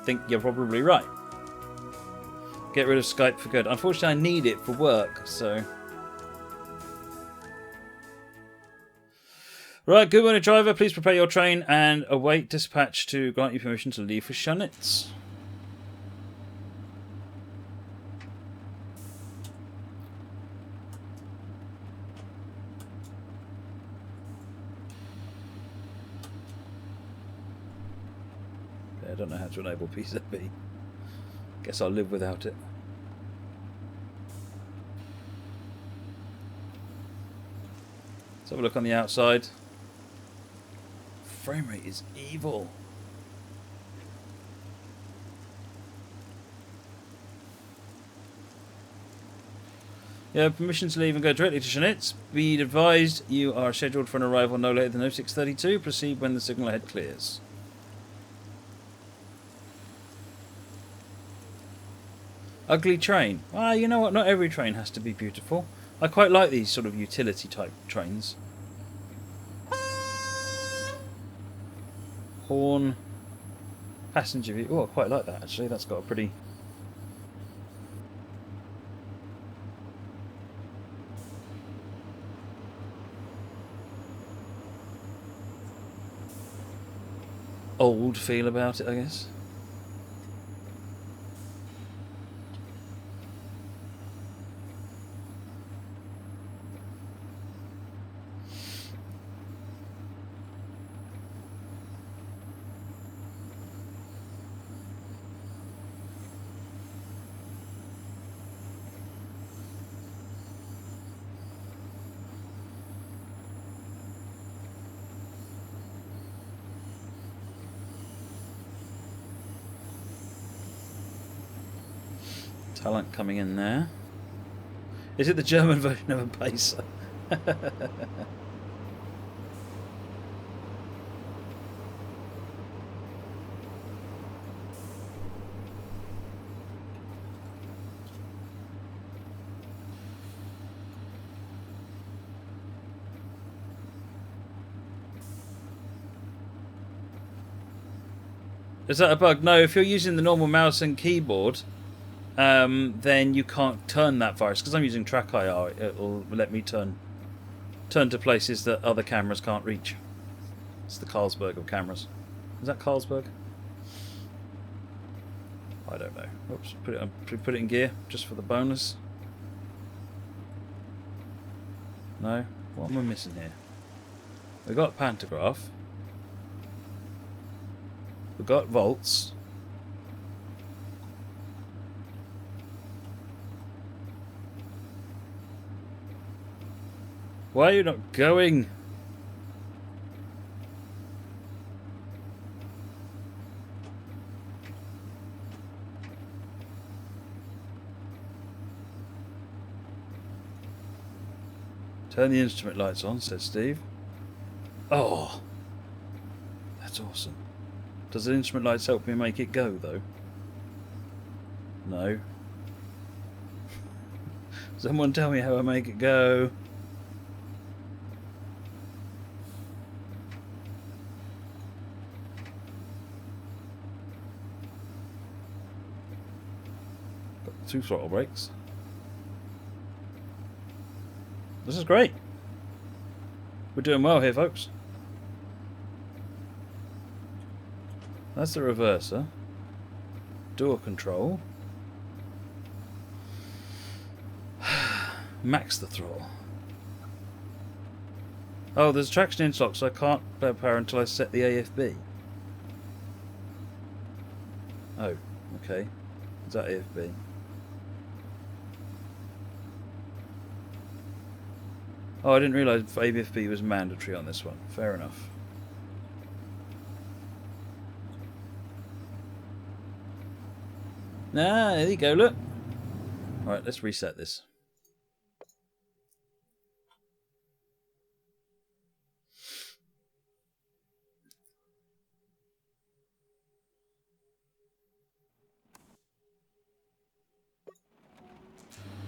think you're probably right. Get rid of Skype for good. Unfortunately, I need it for work, so... Right, good morning, driver. Please prepare your train and await dispatch to grant you permission to leave for Schunitz. I don't know how to enable PZB. Guess I'll live without it. Let's have a look on the outside. Frame rate is evil. You have permission to leave and go directly to Schunitz. Be advised you are scheduled for an arrival no later than 0632. Proceed when the signal ahead clears. Ugly train. Ah, you know what? Not every train has to be beautiful. I quite like these sort of utility type trains. Horn. Passenger view. Oh, I quite like that actually. That's got a pretty... old feel about it, I guess. Talent coming in there. Is it the German version of a pacer? Is that a bug? No, if you're using the normal mouse and keyboard, then you can't turn that virus. Because I'm using Track IR, it'll let me turn to places that other cameras can't reach. It's the Carlsberg of cameras. Is that Carlsberg? I don't know. Oops, put it in gear just for the bonus. No? What am I missing here? We've got pantograph. We've got volts. Why are you not going? Turn the instrument lights on, says Steve. Oh, that's awesome. Does the instrument lights help me make it go, though? No. Someone tell me how I make it go. Got 2 throttle brakes. This is great. We're doing well here, folks. That's the reverser. Door control. Max the throttle. Oh, there's traction interlock, so I can't play power until I set the AFB. Oh, okay. Is that AFB? Oh, I didn't realise AFB was mandatory on this one. Fair enough. Ah, there you go, look. Alright, let's reset this.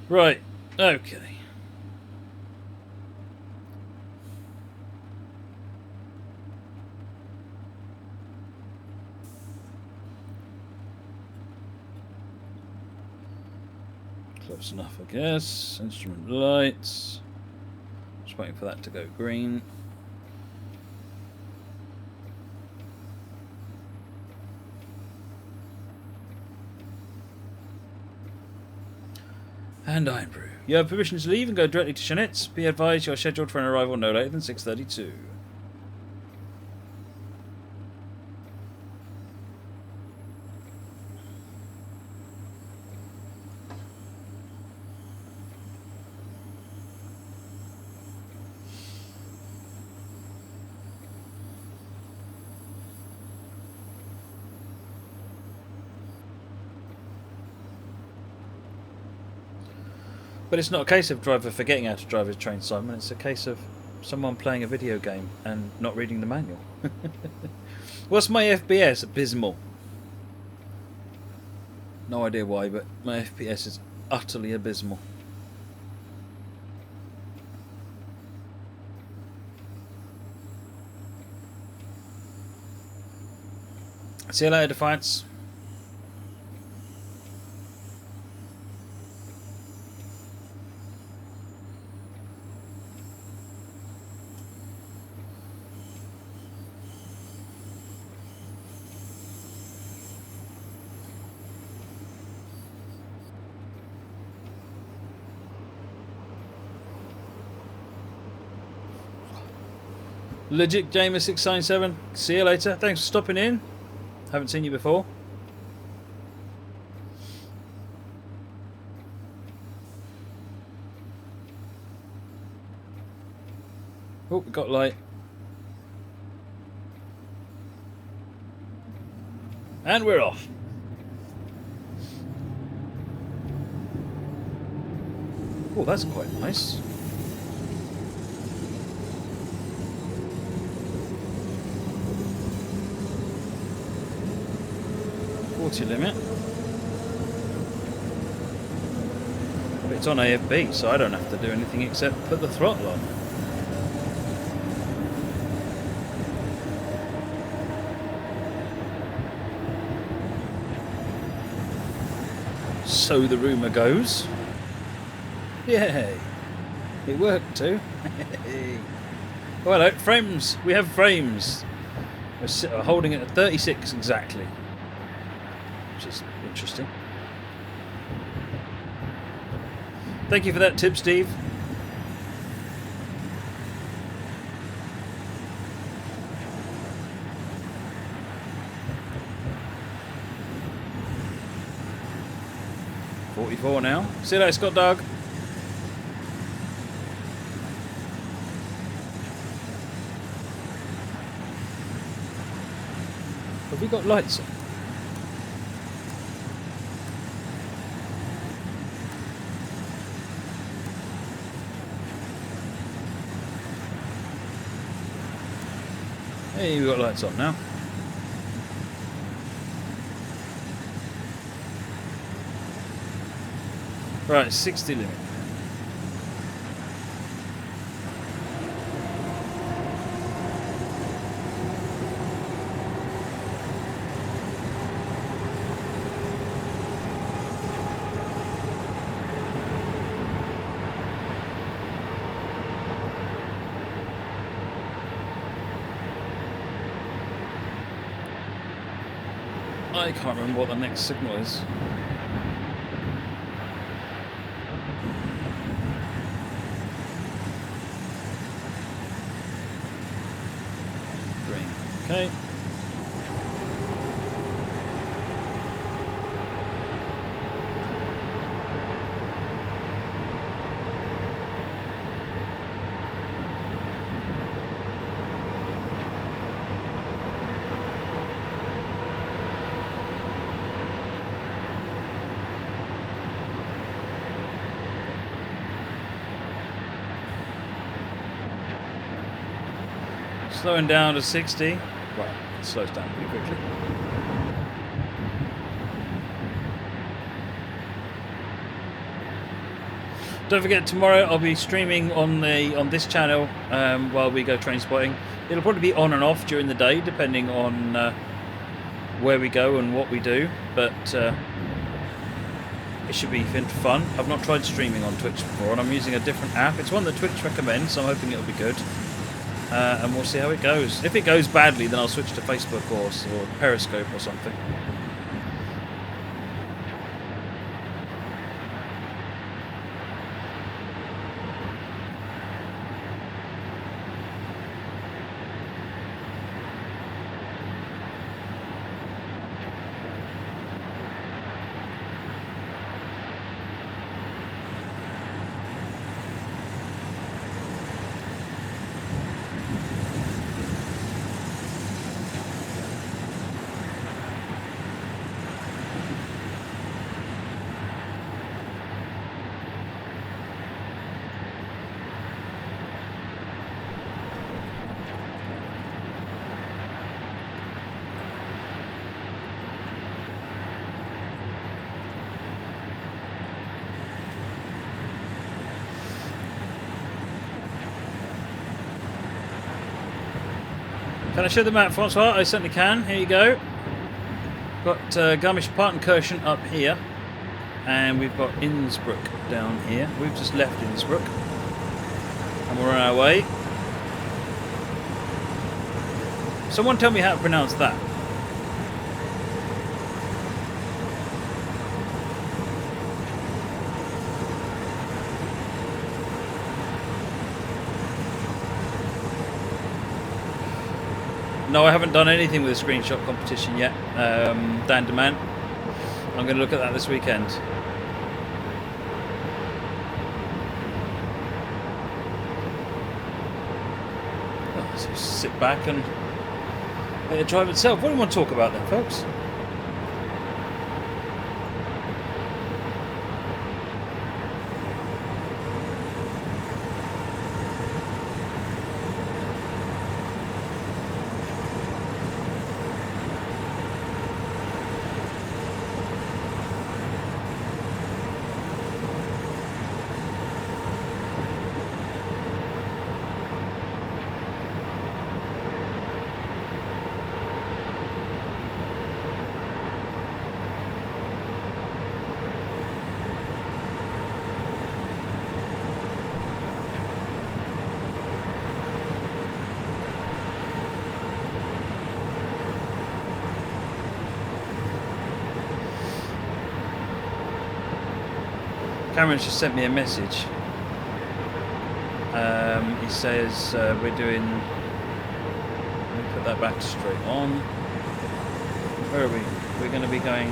Right, okay. Close enough, I guess. Instrument lights. Just waiting for that to go green. And iron brew. You have permission to leave and go directly to Chanet's. Be advised you are scheduled for an arrival no later than 6:32. But it's not a case of driver forgetting how to drive his train, Simon. It's a case of someone playing a video game and not reading the manual. What's my FPS? Abysmal. No idea why, but my FPS is utterly abysmal. See you later, Defiance. Legit Gamer 697. See you later. Thanks for stopping in. Haven't seen you before. Oh, we got light. And we're off. Oh, that's quite nice. Limit, but it's on AFB, so I don't have to do anything except put the throttle on. So the rumour goes. Yay! It worked too. Oh, hello, frames. We have frames. We're holding it at 36 exactly. Which is interesting. Thank you for that tip, Steve. $44 now. See you later, Scott Dog. Have we got lights on? Hey, we've got lights on now. Right, 60 limit. I can't remember what the next signal is. Green. Okay. Slowing down to 60. Well, it slows down pretty quickly. Don't forget, tomorrow I'll be streaming on this channel while we go train spotting. It'll probably be on and off during the day, depending on where we go and what we do. But It should be fun. I've not tried streaming on Twitch before, and I'm using a different app. It's one that Twitch recommends, so I'm hoping it'll be good. And we'll see how it goes. If it goes badly, then I'll switch to Facebook or Periscope or something. Can I show the map, Francois? I certainly can. Here you go. Got Garmisch-Partenkirchen up here, and we've got Innsbruck down here. We've just left Innsbruck, and we're on our way. Someone tell me how to pronounce that. No, I haven't done anything with a screenshot competition yet, Dan DeMant. I'm going to look at that this weekend. Oh, so sit back and let it drive itself. What do you want to talk about then, folks? Cameron's just sent me a message. He says we're doing. Let me put that back straight on. Where are we? We're going to be going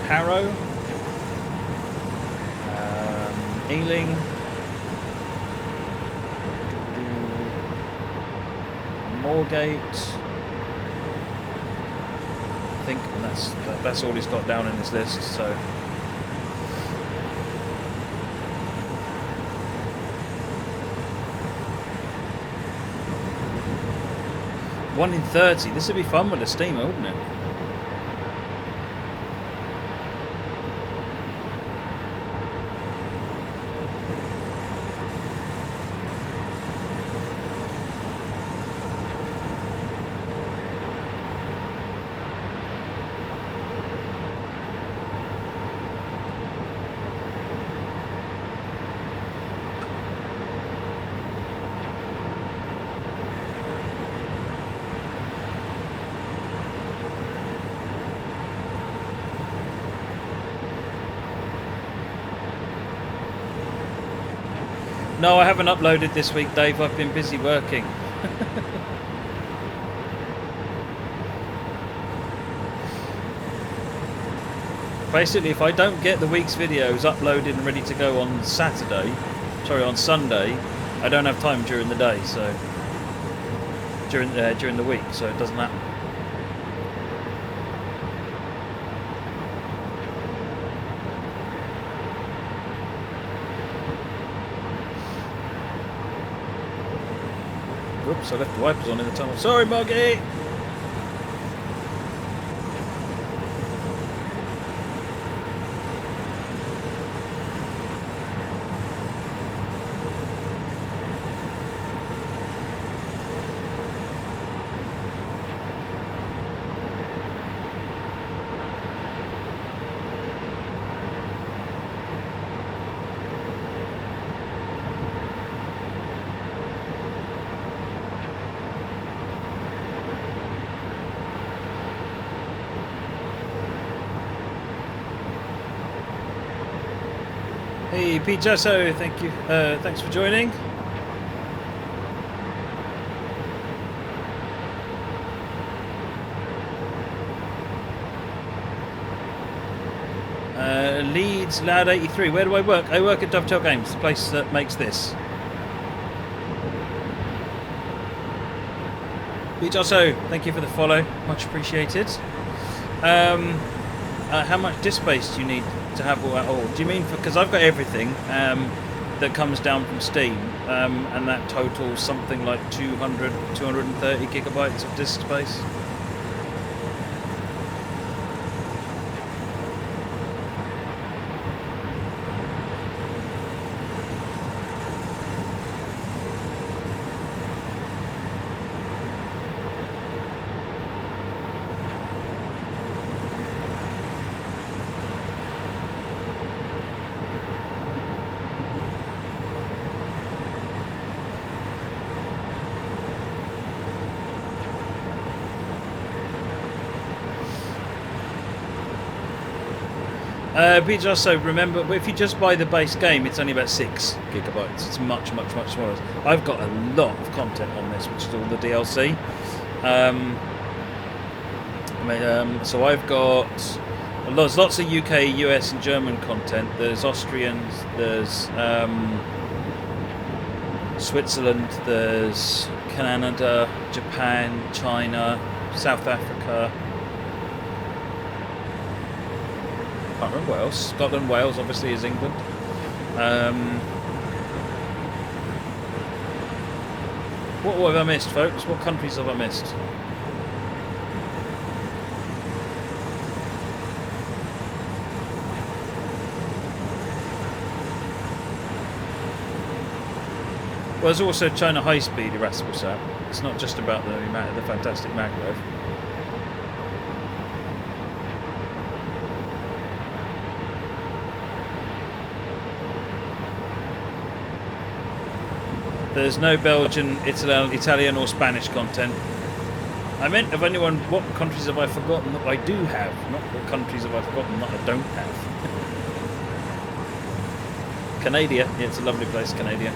Harrow, Ealing, Moorgate. I think that's all he's got down in his list. So. 1 in 30. This would be fun with a steamer, wouldn't it? No, I haven't uploaded this week, Dave. I've been busy working. Basically, if I don't get the week's videos uploaded and ready to go on Sunday, I don't have time during the day, so during the week, so it doesn't happen. Oops, I left the wipers on in the tunnel. Sorry, Muggy! Hey, Pete Jasso, thank you. Thanks for joining. Leeds Loud 83. Where do I work? I work at Dovetail Games, the place that makes this. Pete Jasso, thank you for the follow. Much appreciated. How much disk space do you need to have all that? Oh, do you mean because I've got everything that comes down from Steam, and that totals something like 230 gigabytes of disk space. But also remember, if you just buy the base game, it's only about 6 gigabytes. It's much smaller. I've got a lot of content on this, which is all the DLC. So I've got lots of UK, US, and German content. There's Austrians. There's Switzerland. There's Canada, Japan, China, South Africa. Can't remember what else. Scotland, Wales, obviously, is England. What have I missed, folks? What countries have I missed? Well, there's also China High Speed, Irascible Sat. It's not just about the fantastic maglev. There's no Belgian, Italian or Spanish content. I meant what countries have I forgotten that I do have, not what countries have I forgotten that I don't have. Canada, yeah, it's a lovely place, Canada.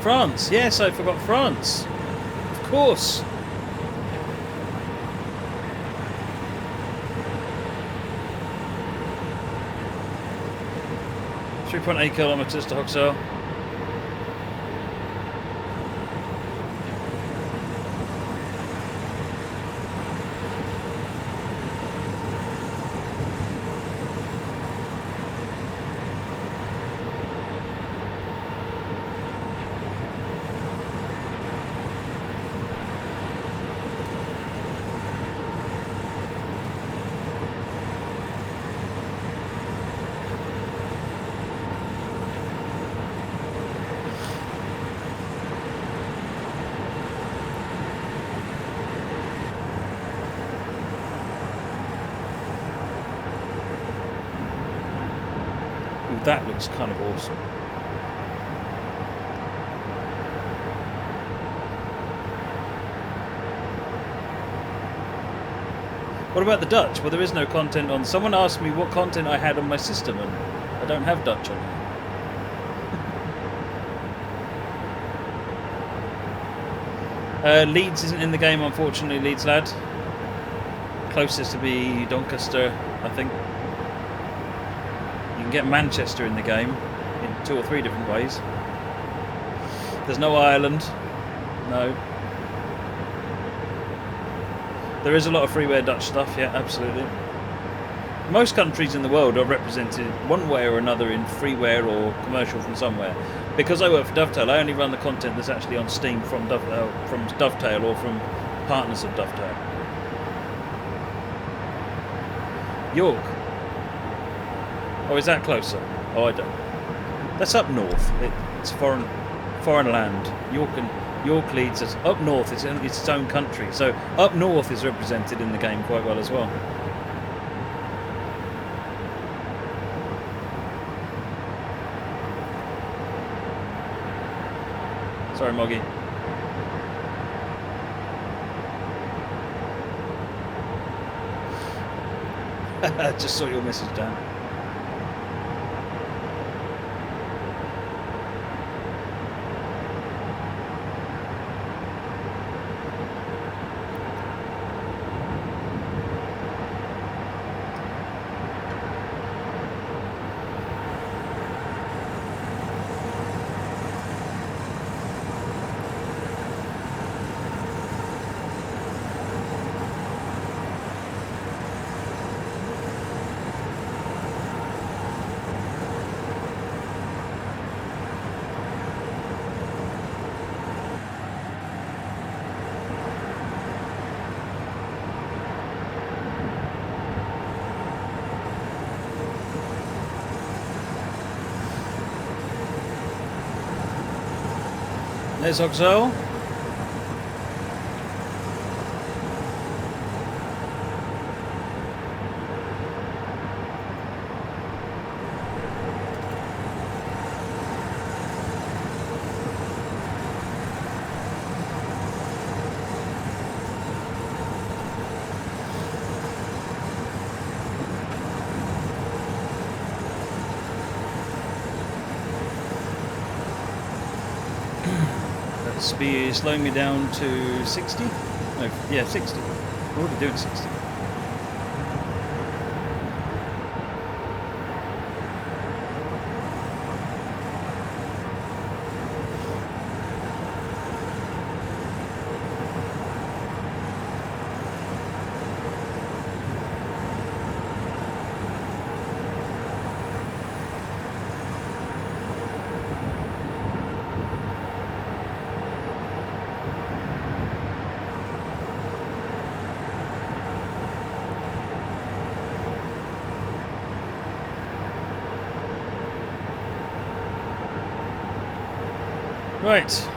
France, yes, I forgot France. Of course. .8 kilometres to Hoxell. That looks kind of awesome. What about the Dutch? Well, there is no content on. Someone asked me what content I had on my system, and I don't have Dutch on here. Leeds isn't in the game, unfortunately, Leeds lad. Closest to be Doncaster, I think. You can get Manchester in the game in 2 or 3 different ways. There's no Ireland. No. There is a lot of freeware Dutch stuff, yeah, absolutely. Most countries in the world are represented one way or another in freeware or commercial from somewhere. Because I work for Dovetail, I only run the content that's actually on Steam from Dovetail or from partners of Dovetail. York. Oh, is that closer? Oh, I don't. That's up north. It's foreign land. York leads us. Up north, it's its own country. So up north is represented in the game quite well as well. Sorry, Moggy. Just saw your message, Dan. There's Oxo. Be slowing me down to 60? No, yeah, 60. We're already doing 60. Right,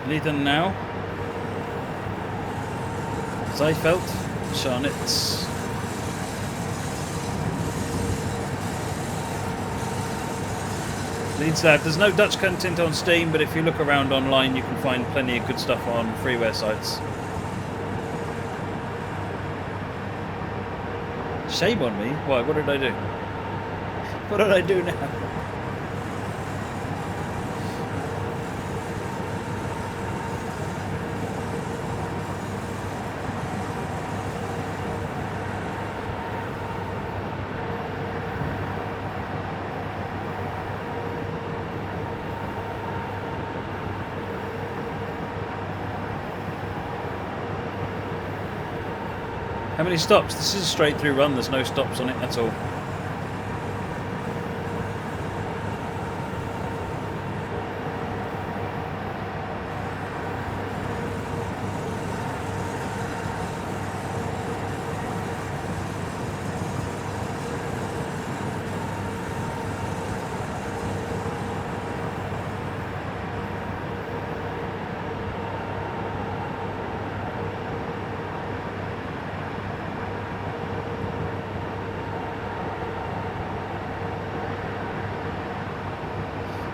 Leiden now. Zeifeld, Scharnitz. Leeds Lad. There's no Dutch content on Steam, but if you look around online, you can find plenty of good stuff on freeware sites. Shame on me. Why? What did I do? What did I do now? How many stops? This is a straight through run, there's no stops on it at all.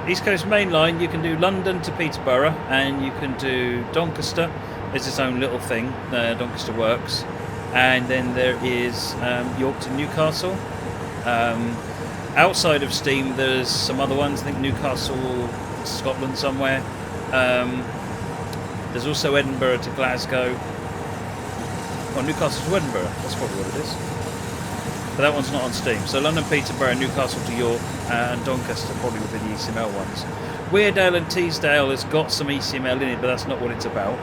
East Coast Main Line, you can do London to Peterborough, and you can do Doncaster. It's its own little thing, Doncaster Works. And then there is York to Newcastle. Outside of Steam, there's some other ones. I think Newcastle, Scotland somewhere. There's also Edinburgh to Glasgow. Or Newcastle to Edinburgh, that's probably what it is. But that one's not on Steam. So London, Peterborough, Newcastle to York, and Doncaster probably will be the ECML ones. Weardale and Teesdale has got some ECML in it, but that's not what it's about.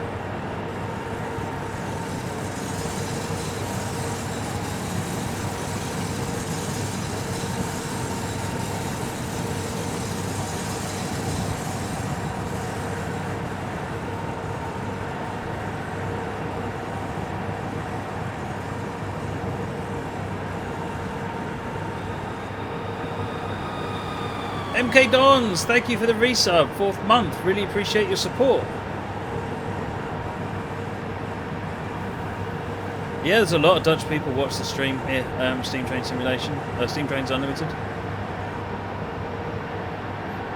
MK Dons, thank you for the resub, 4th month. Really appreciate your support. Yeah, there's a lot of Dutch people watch the stream here, Steam Train Simulation, Steam Trains Unlimited.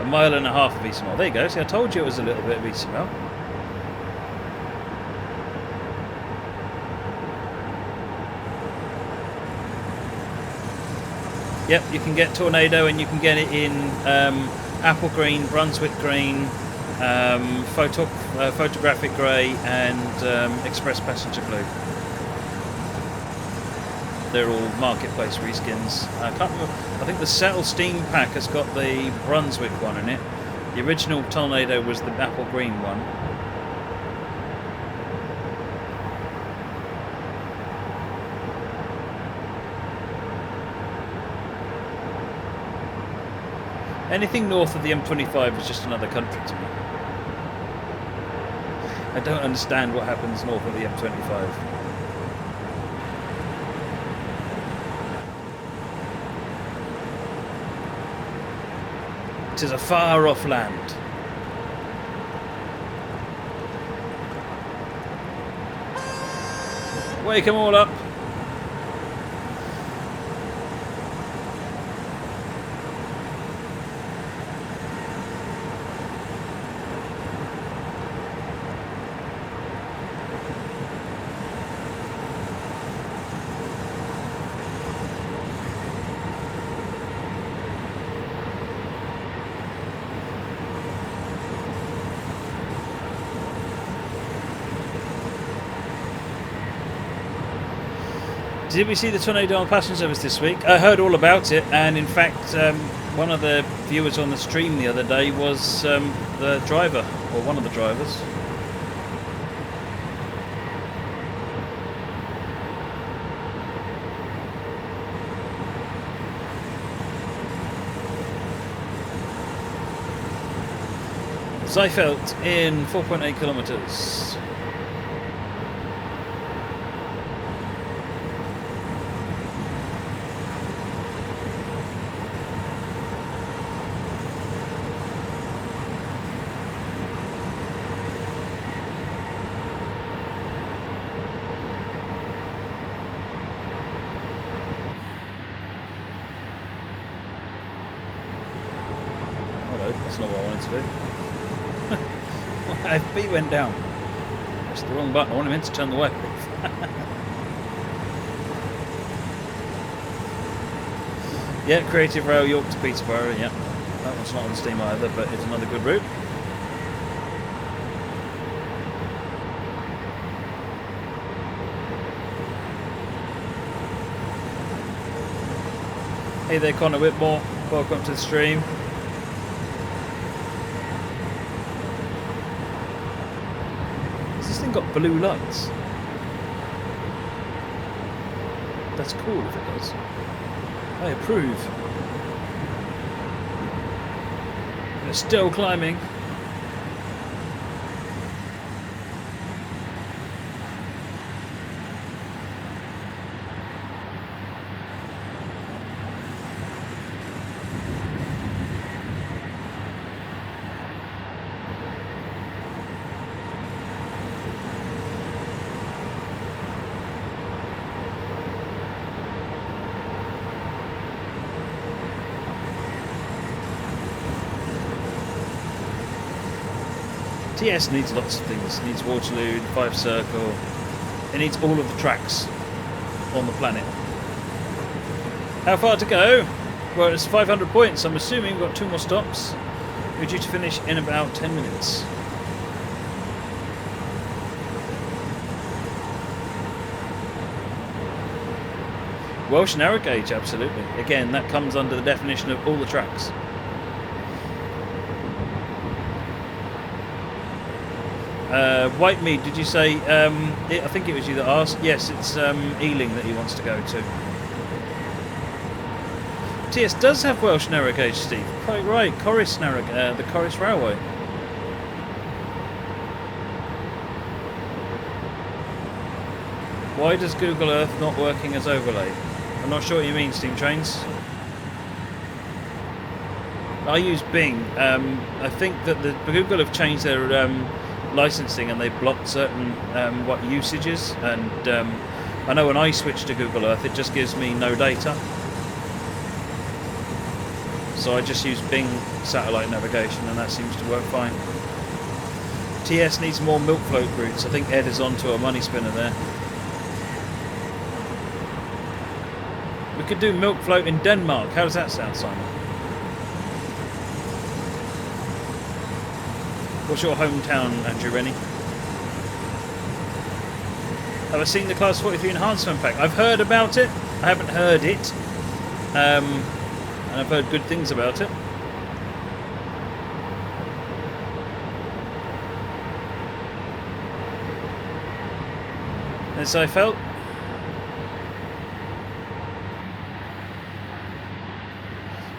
1.5 miles of ECML. There you go. See, I told you it was a little bit of ECML. Yep, you can get Tornado and you can get it in apple green, Brunswick green, photographic grey and express passenger blue. They're all marketplace reskins. I can't remember. I think the Settle Steam Pack has got the Brunswick one in it. The original Tornado was the apple green one. Anything north of the M25 is just another country to me. I don't understand what happens north of the M25. It is a far off land. Wake them all up. Did we see the Tornado on passenger service this week? I heard all about it, and in fact, one of the viewers on the stream the other day was the driver, or one of the drivers. Seifeld in 4.8 kilometers. That's not what I wanted to do. My FB went down. That's the wrong button. I wanted meant to turn the way off. Yeah, Creative Rail, York to Peterborough. Yeah, that one's not on Steam either, but it's another good route. Hey there, Connor Whitmore. Welcome to the stream. Got blue lights. That's cool if it does. I approve. We're still climbing. TS needs lots of things. It needs Waterloo, the 5 Circle. It needs all of the tracks on the planet. How far to go? Well, it's 500 points. I'm assuming we've got 2 more stops. We're due to finish in about 10 minutes. Welsh narrow gauge, absolutely. Again, that comes under the definition of all the tracks. Whitemead, did you say? I think it was you that asked. Yes, it's Ealing that he wants to go to. TS does have Welsh narrow gauge, Steve. Quite right. Corris narrow, the Corris Railway. Why does Google Earth not working as overlay? I'm not sure what you mean, Steam Trains. I use Bing. I think that the Google have changed their licensing and they've blocked certain usages, and I know when I switch to Google Earth, it just gives me no data. So I just use Bing satellite navigation, and that seems to work fine. TS needs more milk float routes. I think Ed is onto a money spinner there. We could do milk float in Denmark. How does that sound, Simon? What's your hometown, Andrew Rennie? Have I seen the Class 43 enhancement pack? I've heard about it. I haven't heard it. And I've heard good things about it. As I felt.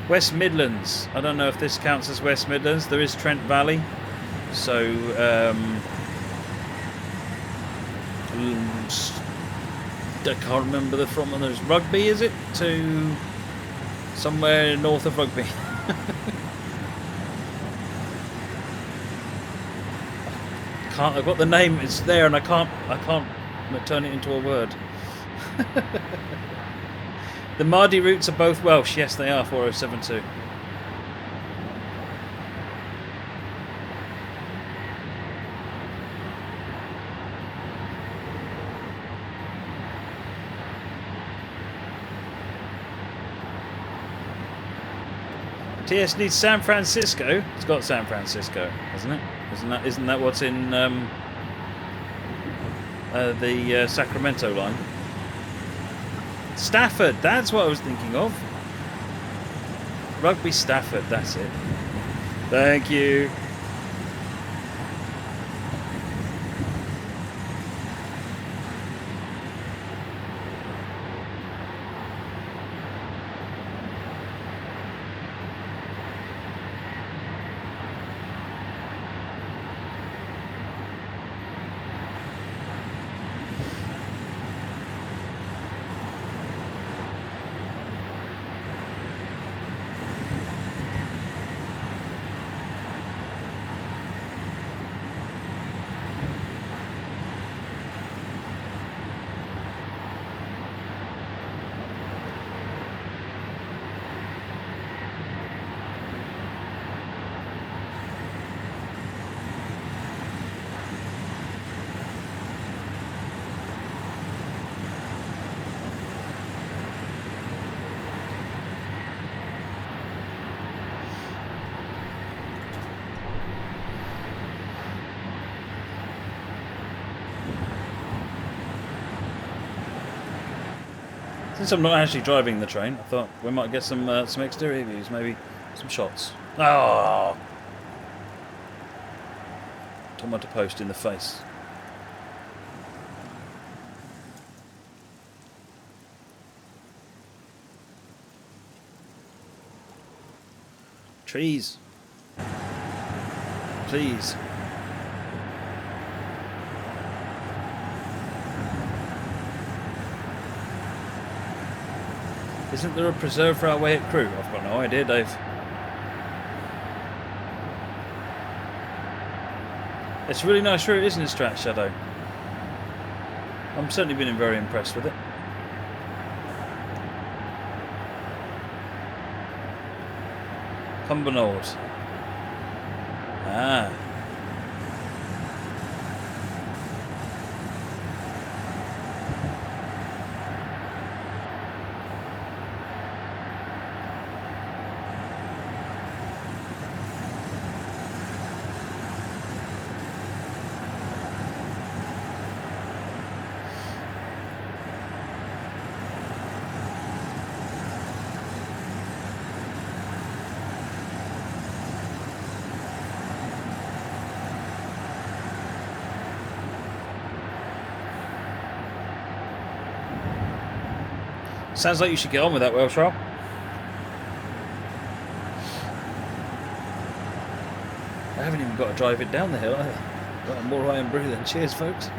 West Midlands. I don't know if this counts as West Midlands. There is Trent Valley. So, I can't remember the from. There's Rugby, is it? To somewhere north of Rugby. I've got the name. It's there, and I can't turn it into a word. The Mardy routes are both Welsh. Yes, they are. 4072. TS needs San Francisco. It's got San Francisco, hasn't it? Isn't that what's in the Sacramento line? Stafford. That's what I was thinking of. Rugby Stafford. That's it. Thank you. Since I'm not actually driving the train, I thought we might get some exterior views, maybe some shots. Oh! Tomato post in the face. Trees. Please. Isn't there a preserve for our way at Crewe? I've got no idea, Dave. It's a really nice route, isn't it, Strat Shadow? I'm certainly been very impressed with it. Cumbernauld. Ah. Sounds like you should get on with that, Welsh Roll. I haven't even got to drive it down the hill either. Got more iron brew than cheers, folks.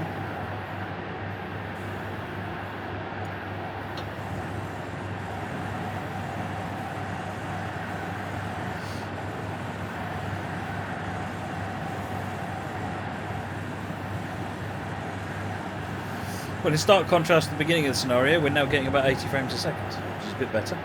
Well, in stark contrast to the beginning of the scenario, we're now getting about 80 frames a second, which is a bit better.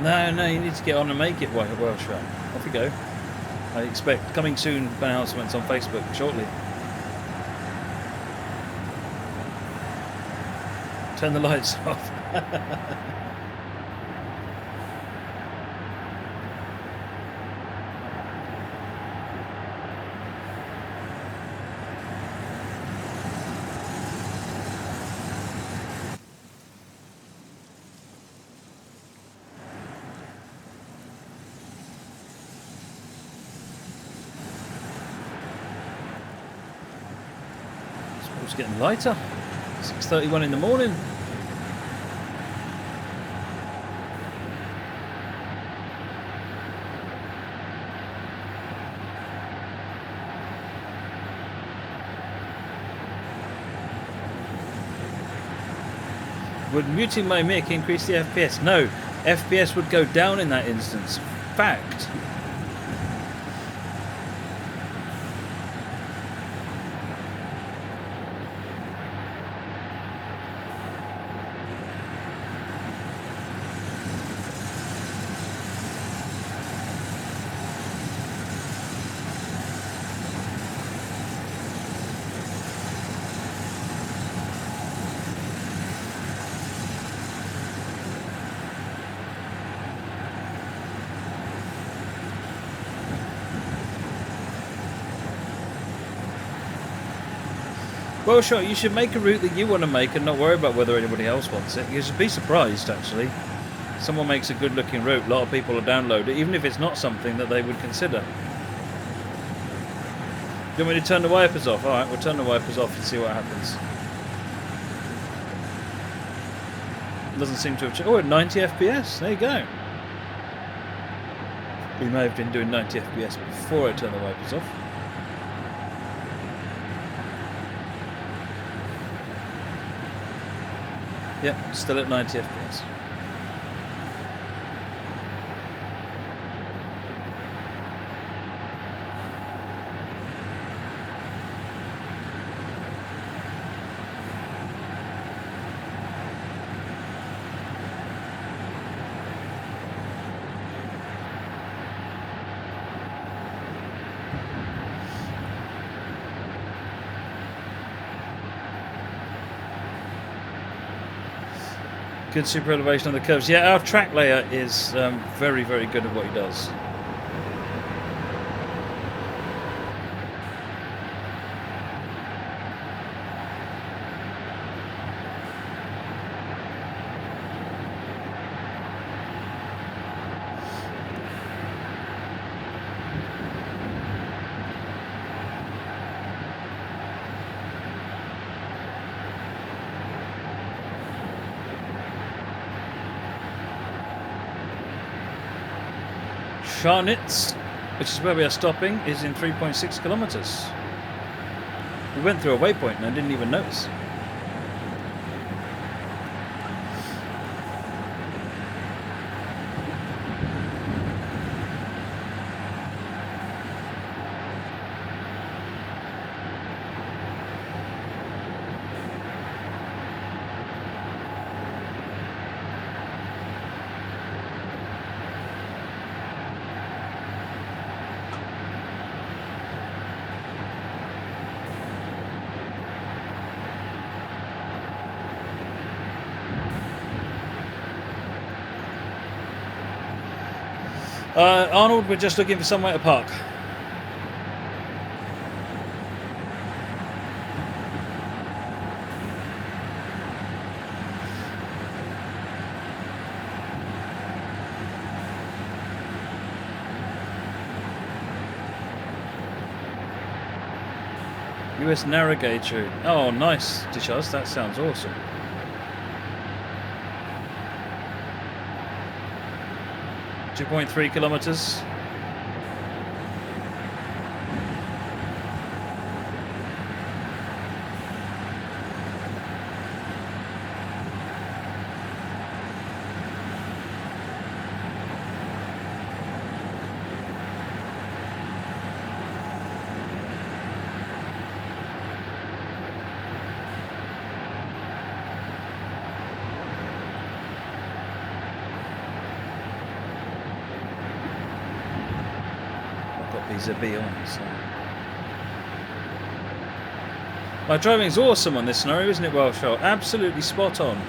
No, you need to get on and make it, Welsh. Off you go. I expect coming soon announcements on Facebook shortly. Turn the lights off. It's getting lighter. 6:31 in the morning. Would muting my mic increase the FPS? No, FPS would go down in that instance. Fact. Well, sure, you should make a route that you want to make and not worry about whether anybody else wants it. You should be surprised, actually. Someone makes a good-looking route, a lot of people will download it, even if it's not something that they would consider. Do you want me to turn the wipers off? Alright, we'll turn the wipers off and see what happens. Doesn't seem to have changed. Oh, at 90 FPS, there you go. We may have been doing 90 FPS before I turn the wipers off. Yep, still at 90 FPS. Good super elevation on the curves. Yeah, our track layer is very, very good at what he does. Scharnitz, which is where we are stopping, is in 3.6 kilometers. We went through a waypoint and I didn't even notice. Arnold, we're just looking for somewhere to park. US narrow gauge route. Oh, nice, Dishaz. That sounds awesome. 2.3 kilometres. Miserably on, so. My driving's awesome on this scenario, isn't it, Welshall? Absolutely spot on.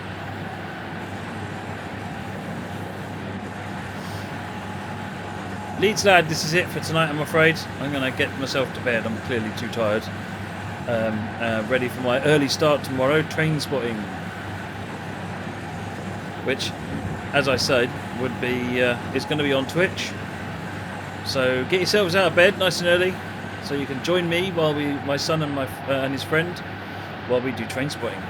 Leeds lad, this is it for tonight, I'm afraid. I'm going to get myself to bed. I'm clearly too tired. Ready for my early start tomorrow, train spotting. Which, as I said, would be is going to be on Twitch. So get yourselves out of bed nice and early, so you can join me while my son and his friend, while we do train spotting.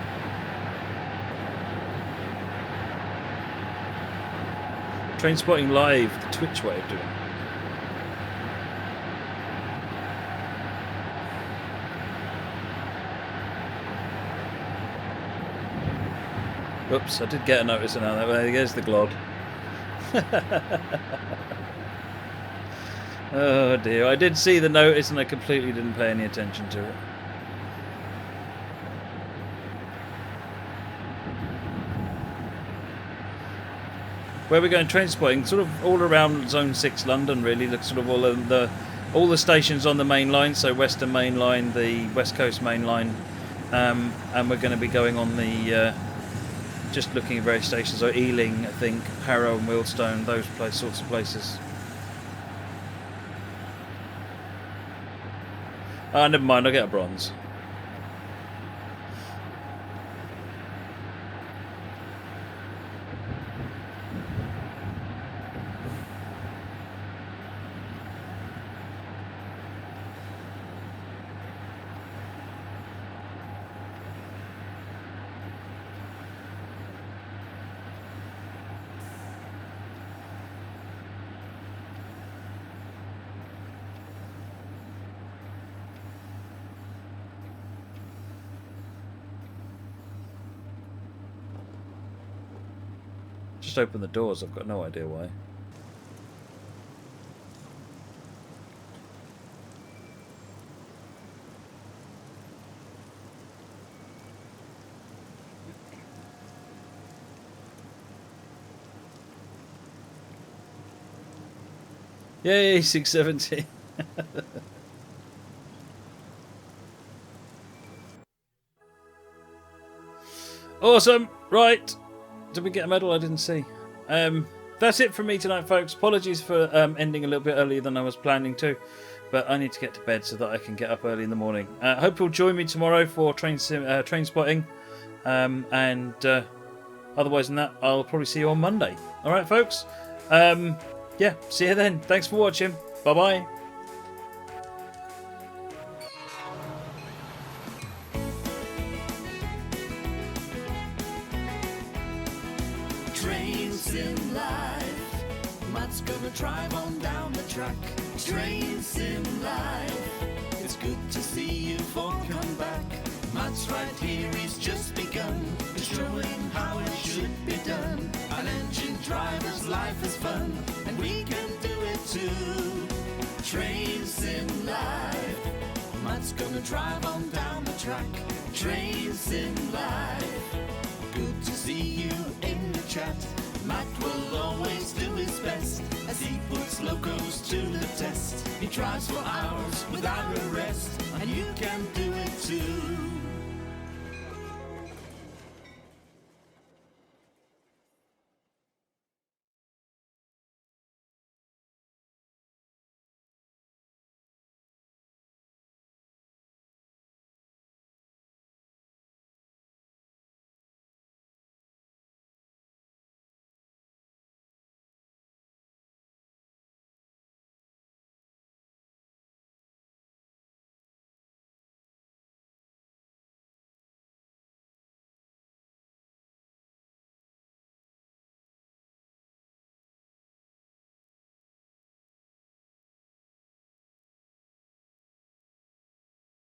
Train spotting live, the Twitch way of doing it. Oops, I did get a notice now. There's the glod. Oh dear, I did see the notice and I completely didn't pay any attention to it. Where we're going train spotting, sort of all around Zone 6 London really, sort of all the stations on the main line, so Western Main Line, the West Coast Main Line, and we're going to be going on the, just looking at various stations, so Ealing, I think, Harrow and Wealdstone, those sorts of places. Never mind, I'll get a bronze. Just open the doors, I've got no idea why. Yay, 670. Awesome, right. Did we get a medal? I didn't see. That's it from me tonight, folks. Apologies for ending a little bit earlier than I was planning to, but I need to get to bed so that I can get up early in the morning. Hope you'll join me tomorrow for train spotting, and otherwise than that, I'll probably see you on Monday. All right, folks. Yeah, see you then. Thanks for watching. Bye bye. Matt's gonna drive on down the track. Train sim live. It's good to see you for come back. Matt's right here, he's just begun. He's showing how it should be done. An engine driver's life is fun, and we can do it too. Train sim live. Matt's gonna drive on down the track. Train sim live. Good to see you in the chat. Matt will always do his best as he puts locos to the test. He drives for hours without a rest, and you can do it too.